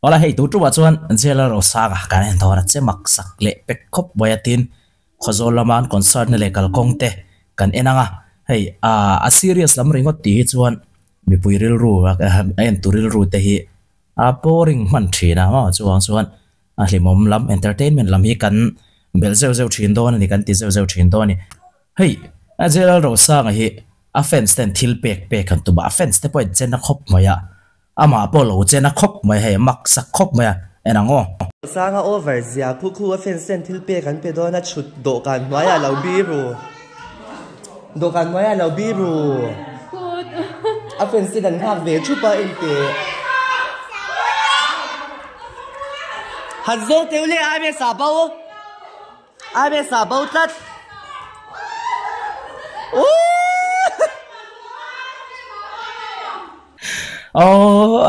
ola hei tu tu wa chuan jela ro saga kan en thora che mak sak le pek khop boyatin khozol laman concert ne le kal kong te kan enanga hei a serious lam ringot ti chuan mi puiril ru en turil ru te hi a boring man thina ma chuan a hlimom lam entertainment lam hi kan bel zeu zeu thin don ni kan ti zeu zeu thin don ni hei a jela ro saga hi a fence ten thil pek kan tu ba fence te point chen na khop maya ama polo chen na khop mai hei mak sak khop maya enango sanga over zia khu a fence ten thil pek kan pe do na chut do kan maya lo biru do kan maya lo biru a fence ten hak ve chu pa in te hazol teule ai be sa bao tat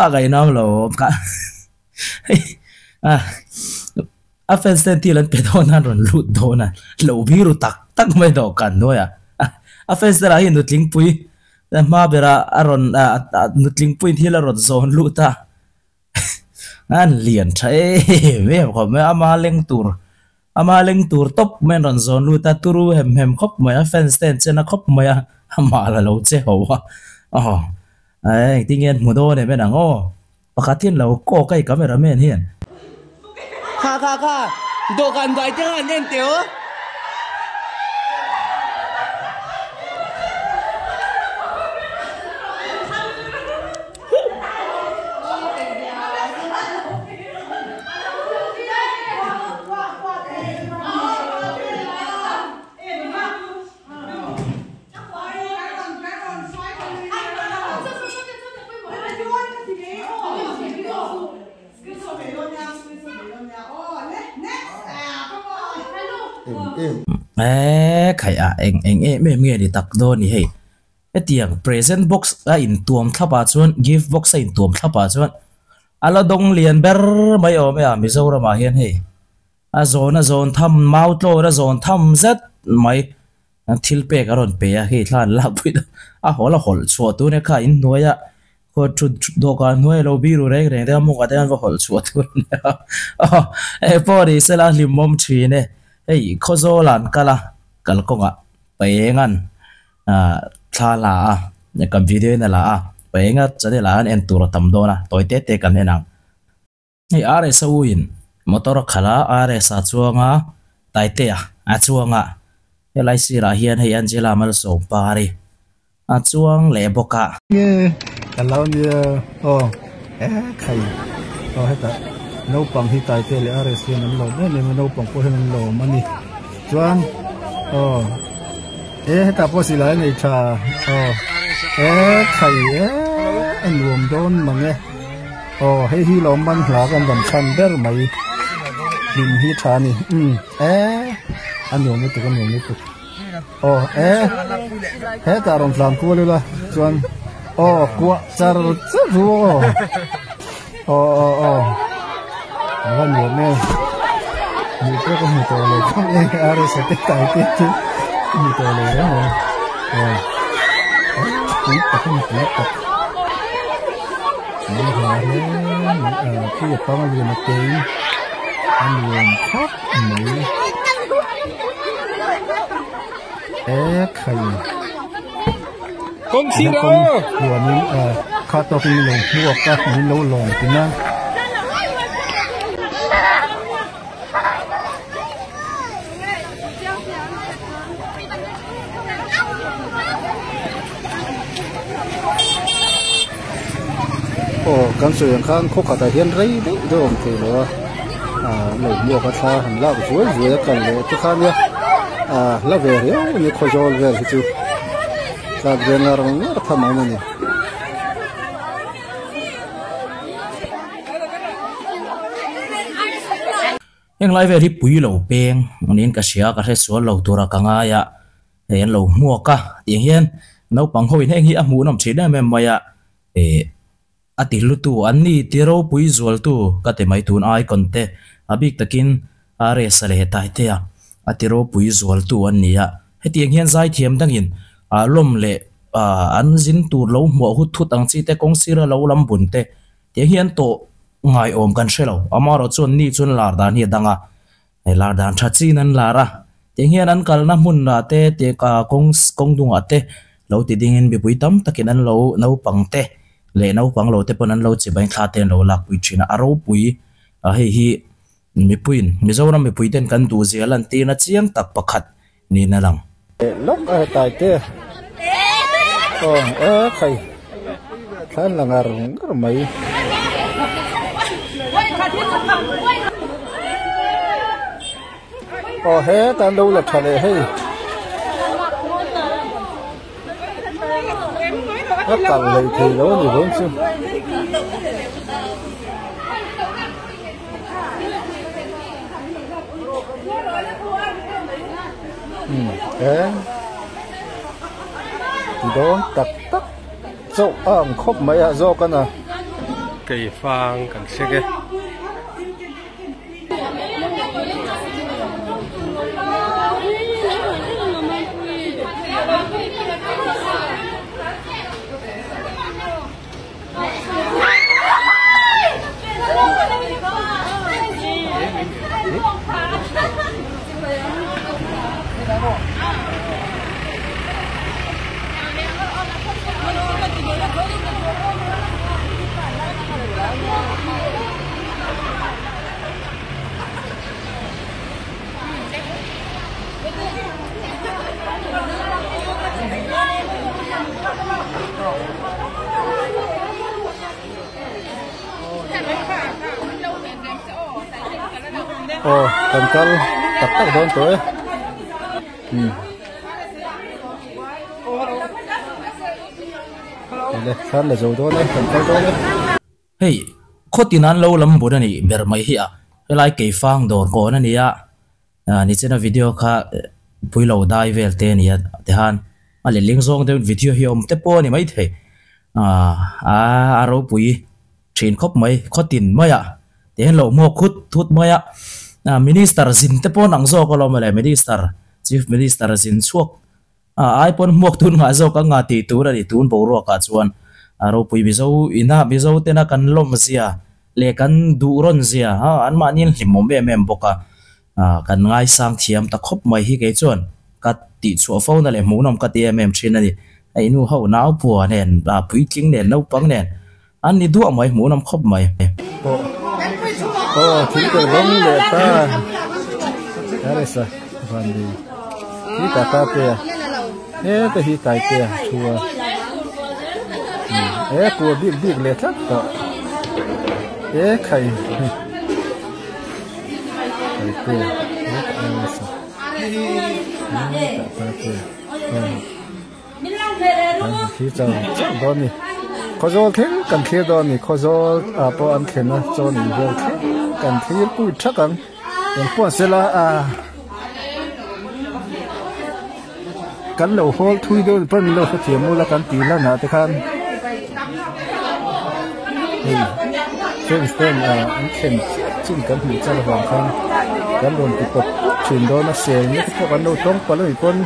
agay nam lo ka a fence ten tilan pe dona ron lut dona lo biru tak mai do kan no ya a fence ra hin nutling pui ma bera aron nutling pui thila ron zon luta an lian thae me ko me ama leng tur top men ron zon luta turu hem khop mai a fence ten chena khop mai ama la lo che ho ai tingin mo do ne benang pakatin lo ko kai cameraman hian kha do kan dai te han en teo khai eng em nghe đi tak do ni hei etiang present box a in tuam thapa chuan gift box a in tuam thapa chuan ala dong lian ber mai o me a mi zora ma hian hei a zone tham mau tlo ra zone tham zat mai thil pe karon pe a hei thlan la pui a hola hol chua tu ne kha in noya ko chu do ka noi lo biru re de mo ka dan va hol chua tu e pori sela limom thi ne ei khozolan kala kalkonga paengan thala ne kam video na la paenga chade la an entur tamdona toite te kan enang ei are sauin motor khala are sa chuanga taite a chuanga elai sira hian hei angela mal so pari a chuang le boka ye kalau dia khai heta no pang hi taite le are sian an lo ne no pang po hen lo mani chuan heta po sila nei tha khai an luom don mange hei hi lo man hla kan dam chan ber mai lim hi tha ni an luom ni tu kan luom ni tu heta ron tlam ku le la chuan kwa char chu awan luom ne ni ko ko mu to le ko are sa te tai te mu to le ra ni ta ko ni ta ni ha ne ki pa ma le na te an luom khop ni khai con xin đó của mình khát to khi lồng mua các mình lâu lồng thì năng căn sườn khang khúc cả hiên rây đấy rồi thì nó lồng mua các xa hành lao dưới dưới cần để cho khang nhé la về đấy như khôi giol về thì chú la về là rong nó tham ăn này yang lai ve ri pui lo peng nin ka sia ka re so lo tura ka nga ya en lo mua ka yang hian no pang hoi heng hi a mu nom thina me maya ati lu tu an ni tiro pui zol tu ka te mai tun ai kon te abik takin are sale tai te a atiro pui zol tu an nia hetiang hian zai thiam dangin lom le an zin tur lo mo hu thut ang chi te kong sira lo lam bun te te hian to ngai om kan shelo amaro chon ni chun lar dan hi danga lar dan thachi nan lara tengian an kalna mun na te ka kong dunga te lo ti dingin bi puitam takin an lo nau pangte le nau pang lo te pon an lo chi bain kha ten lo lak pui china aro pui a hi mi puin mi zoram mi puiten kan tu zialan ti na chiang tak pakhat ni na lang lok a tai te khai than langar mai he tan đâu là thale he nó cần lấy thì nó nhiều hơn chứ thì đó tắc tắc dậu khóc mấy do con à cây phang cần xe cái cần cân tập tắc đón tới đây khăn là dầu đó đấy cần cân đó đấy hey khốt tin an lâu lắm bữa nay ber mai hi à lại cái phang đồn có nè nia ni trên video kha pui lâu dai vel te nia te han ale link zong de video hi om te po ni mai the aro pui train khop mai khốt tin mai à te lo mo khut thut mai à minister zin te po nang zo ko lo male minister chief minister zin chuak ai pon mok tun nga zo ka nga ti tu ra ni tun bo ro ka chuan aro pui bizo ina bizo te na kan lom zia le kan du ron zia an ma nin hlimom em boka kan ngai sang thiam ta khop mai hi ke chuan ka ti chu phone na le mu nom ka ti em thin ani ai nu ho nau pu nen pui king nen no pang nen an ni du mai mu nom khop mai chính cái bóng lệ ta đây sao hoàn đi hi ta pe thế thì hi tai pe chua của big lệ thật đó khai pe hi chào đó nè có dấu thế cần thiết đó nè có dấu po ăn thế nó cho nè về thế cần thiết cùi chắc cần po sẽ là cần lâu hol thui đó bên lâu phát triển mua là cần tỷ là nè thế kan trên stem anh khen chinh cần hình cho là hoàng khang cần luôn tiếp tục chuyển đó nó sẽ những cái con đâu tông qua lời con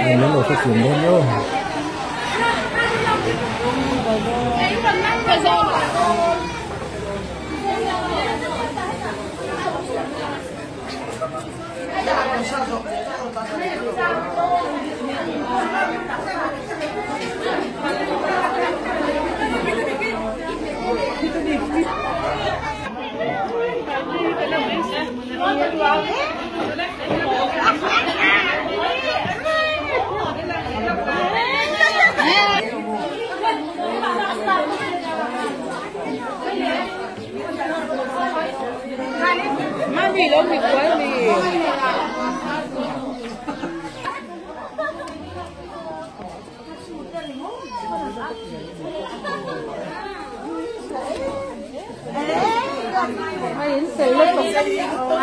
mình lâu phát triển lên nhau Mami, lo mi cuelgue. Ayun, selatok.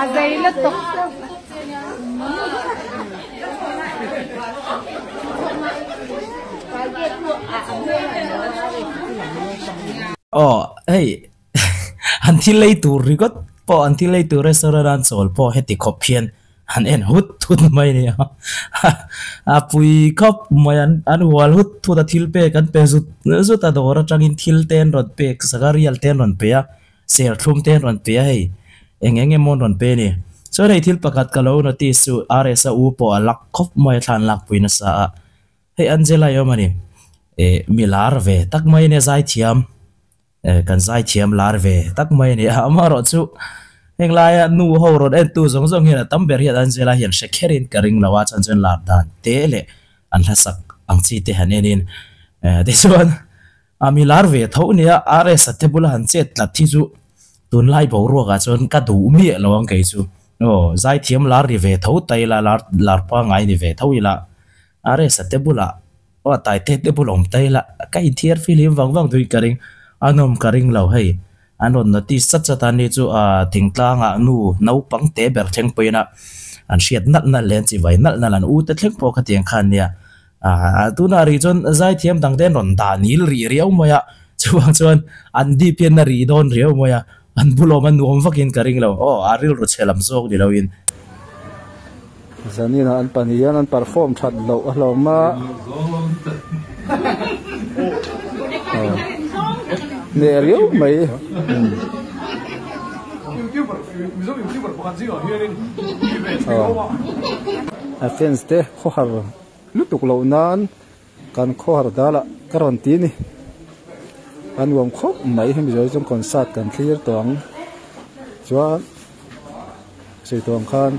Azailatok. Oh, hey, until later, rigot po until later restaurant sol po heti kopian han en hut mai ni apui kop mayan an wal hut tu da thil pe kan pe zut ta dora tangin thil ten rot pe sagarial ten ron pe ya sel thum ten ron pe hei enge mon ron pe ni so nei thil pakat kalo na ti su RS u po alak khop mai than lak puina sa hei Angela yomani milar ve tak mai ne zai thiam kan zai thiam lar ve tak mai ni amaro chu heng lai nu ho ron en tu zong zong hina tam ber hian Angela hian shekherin karing lawa chan chen lar dan te le an hasak ang chi te hanenin this one milar ve tho nia RS atebula han chet la thi chu tun lai bo ro ga chon ka du mi lawang ke chu zai thiam lar ri ve tho tai la lar pa ngai ni ve tho ila RS atebula tai te bulom tai la kai thiar film wang dui karing anom karing lo hei anon na ti sat satani chu thingtla nga nu nau pang te ber theng poina an shiat nat na len chi vai nal nalan u te thleng po kha tiang khan nia tuna ri chon zai thiam dang den ron da nil ri riau moya chuang chuan an di pian na ri don riau moya an bulom an nuam vakin karing lo aril ro chelam zok di lo in zanina an panian an perform that lo ma nè riu mày fans te kho har lutuk lo nan kan kho har dala karon ti ni an wam kho mai hem jo jong concert kan clear tong chwa sei tong khan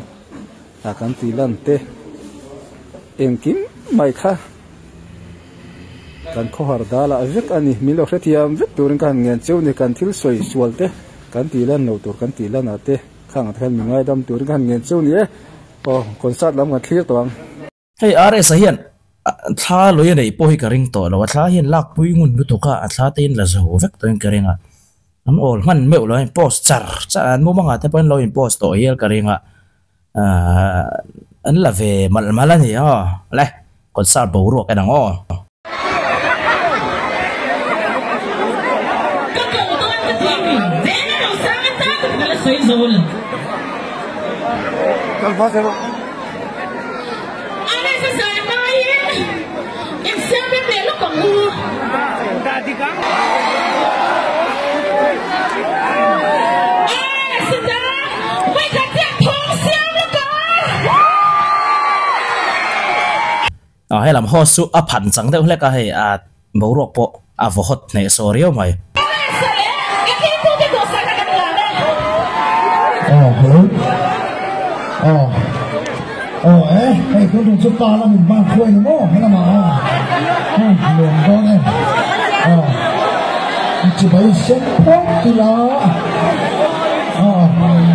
kan ti lan te em kim mai kha kan kho har dala vek ani milo khetiam vek turin kan ngen cheu ni kan thil soi sualte kan ti lan no tur kan ti lan ate khang athan mi ngai dam turin kan ngen cheu ni concert lam kan clear tong hei RS hian thla loi nei po hi karing to lo thla hian lak pui ngun nu to ka thla tein la zo vek toin karinga an ol man meu lo post char an mo manga te pon lo in post to hial karinga an la ve mal malani le concert bo ro ka dang kan fa se hay làm ho su phản chẳng đâu hết cả hay bầu ruột bộ vô hot này số riêu mày cái đồ chụp ta là mình mang khuê đúng không? Hay là mà luồng đó này chỉ phải xếp phốt thì là thử nó mình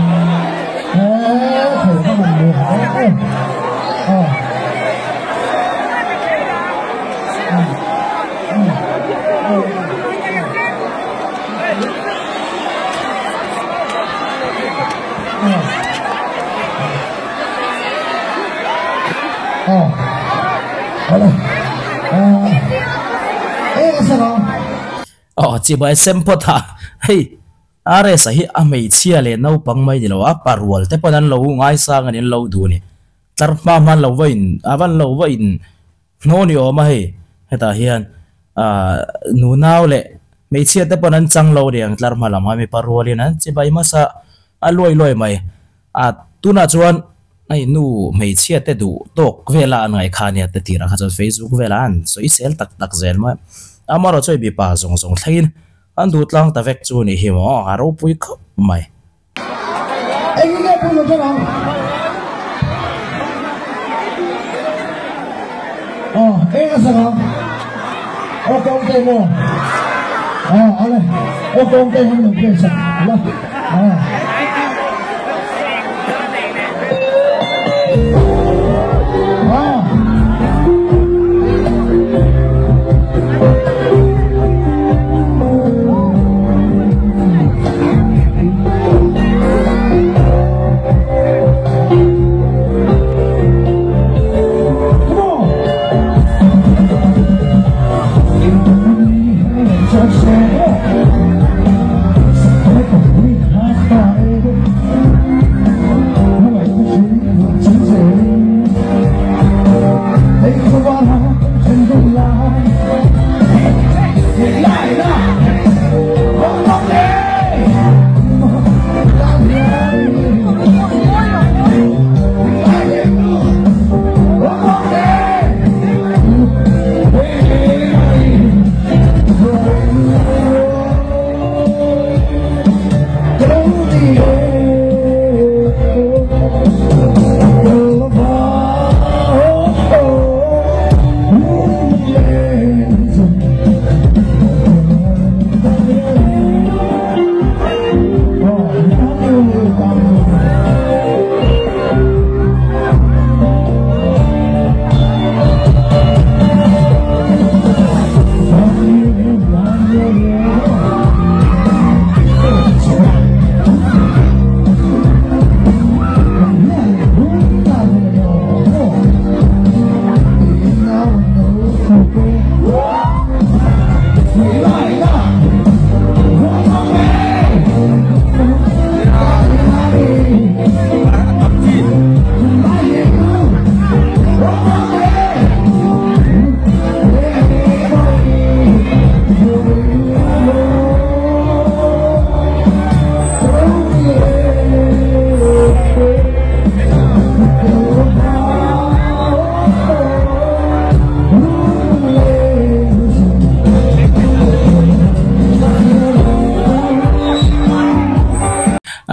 luồng chỉ bởi xem pot ha hey are sahi amei chia le no pang mai di lo a parwal te panan lo ngai sang an lo du ni tar ma man lo vain avan lo vain no ni o ma he heta hian nu naw le mei chia te panan chang lo riang tlar ma lam ha mi parwal in an chi bai ma sa a loi mai tuna chuan ai nu mei chia te du tok vela ngai khania te tira kha Facebook vela an so i sel tak zel ma amaro choi bi pa zong thain an du tlang ta vek chu ni hi mo aro pui khop mai anh nghe pui lo cho nào em sao nào con tê mo ale con tê không được kê sao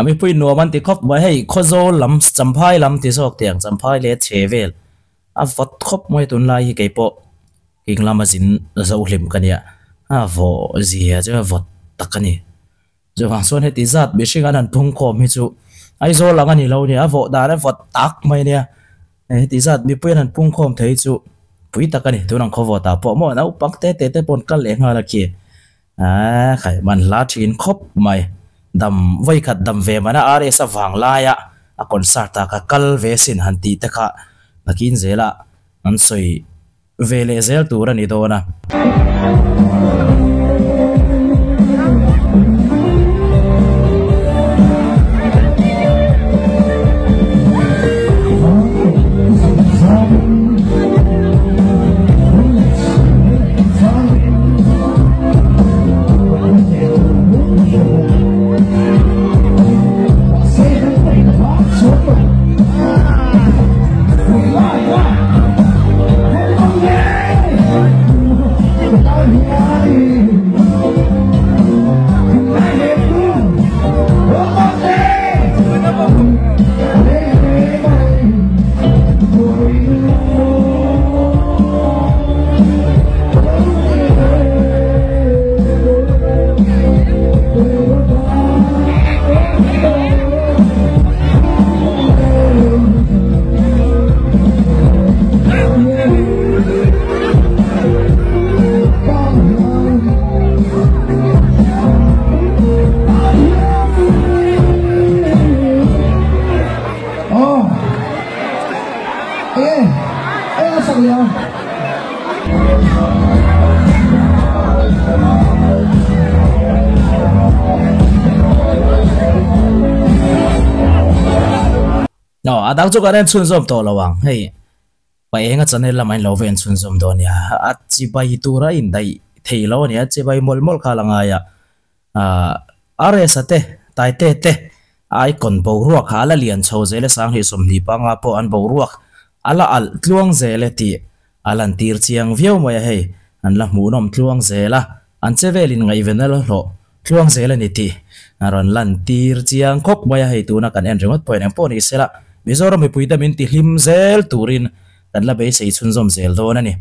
มีพูดนัวมันติคบไว้ให้โคโซลำจำพายลำที่สอกเตียงจำพายเลเชเวลฟอดคบไม่ตุนไล่ให้ไก่โปกิงลำมาสินจะอุลิมกันเนี่ยฟอเสียจะฟอดตักกันนี่จะฟังส่วนให้ติซัดเบชิกันนั้นพุ่งคอมให้จูไอโซหลังกันนี่เราเนี่ยฟอดได้ฟอดตักไม่เนี่ยติซัดมีพูดนั้นพุ่งคอมเทจูพูดตักกันนี่ตัวนั้นเขาฟอดตาพอมั่วนะปักเตะปนกันเลี้ยงอะไรเกี่ยใครมันลาชินคบไม่ดำไว้ขัดดำเวมันอารีสว่างลายะคนสาตากกัลเวสินหันตีตะกะนักินเซละนั่นสวยเวเลเซลตัวนี้โดนะดังจุกันเองชุนซอมตัวระวังเฮ้ยไปเองก็จะเนี่ยละไม่เราเว้นชุนซอมตัวเนี่ยจีบายตัวไรอินได้เที่ยวเนี่ยจีบายมอลข้าลังไงอะไรสัตย์ตายเตะไอ้คนบรัวข้าละเลียนชาวเซเลสังหิสมนิปังอาปอันบรัวอัลอัลทลวงเซเลตีอัลันตีร์เชียงวิวมาเฮ้ยอันละหมูนมทลวงเซละอันเซเวลินไงเวนละโลทลวงเซเลนิตีอันลันตีร์เชียงคบมาเฮ้ยตัวนักการเอ็นจังหวัดปอยนังปอนิเซละมิโซรามไม่พูดแต่มินติลิมเซลตูรินแต่ละเบสไอชุนซอมเซลโดนั่นนี่